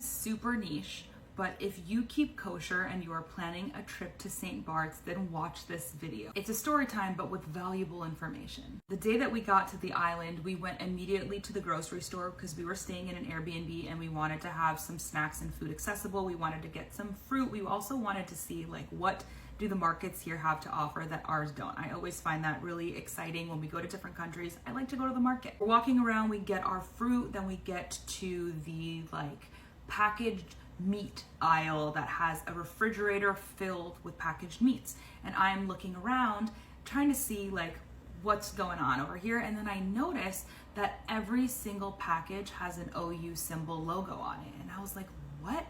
is super niche, but if you keep kosher and you are planning a trip to St. Barths, then watch this video. It's a story time, but with valuable information. The day that we got to the island, we went immediately to the grocery store because we were staying in an Airbnb and we wanted to have some snacks and food accessible. We wanted to get some fruit. We also wanted to see like what do the markets here have to offer that ours don't. I always find that really exciting when we go to different countries. I like to go to the market. We're walking around, we get our fruit, then we get to the like packaged meat aisle that has a refrigerator filled with packaged meats. And I'm looking around trying to see like what's going on over here. And then I noticed that every single package has an OU symbol logo on it. And I was like, what?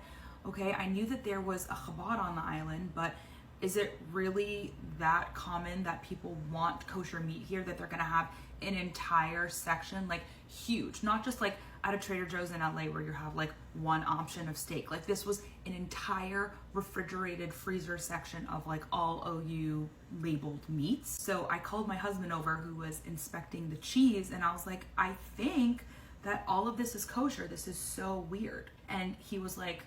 Okay, I knew that there was a Chabad on the island, but is it really that common that people want kosher meat here, that they're gonna have an entire section, like huge, not just like at a Trader Joe's in LA where you have like one option of steak. Like this was an entire refrigerated freezer section of like all OU labeled meats. So I called my husband over who was inspecting the cheese and I was like, I think that all of this is kosher. This is so weird. And he was like,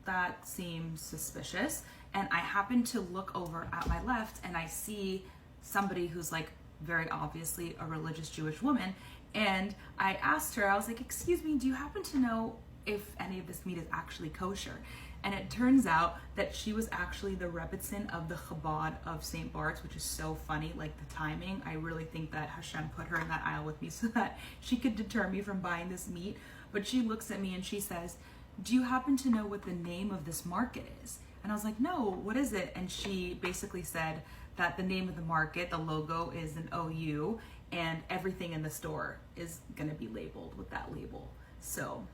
that seems suspicious. And I happen to look over at my left and I see somebody who's like very obviously a religious Jewish woman. And I asked her, I was like, excuse me, do you happen to know if any of this meat is actually kosher? And it turns out that she was actually the Rebbitzin of the Chabad of St. Barths, which is so funny, like the timing. I really think that Hashem put her in that aisle with me so that she could deter me from buying this meat. But she looks at me and she says, do you happen to know what the name of this market is? And I was like, no, what is it? And she basically said that the name of the market, the logo is an OU, and everything in the store is gonna be labeled with that label. So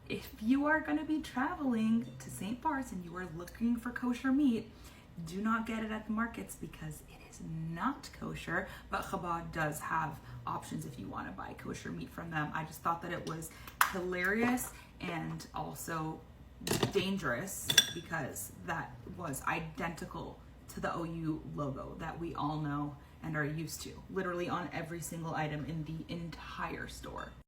if you are gonna be traveling to St. Barths and you are looking for kosher meat, do not get it at the markets because it is not kosher, but Chabad does have options if you wanna buy kosher meat from them. I just thought that it was hilarious and also dangerous because that was identical to the OU logo that we all know and are used to, literally on every single item in the entire store.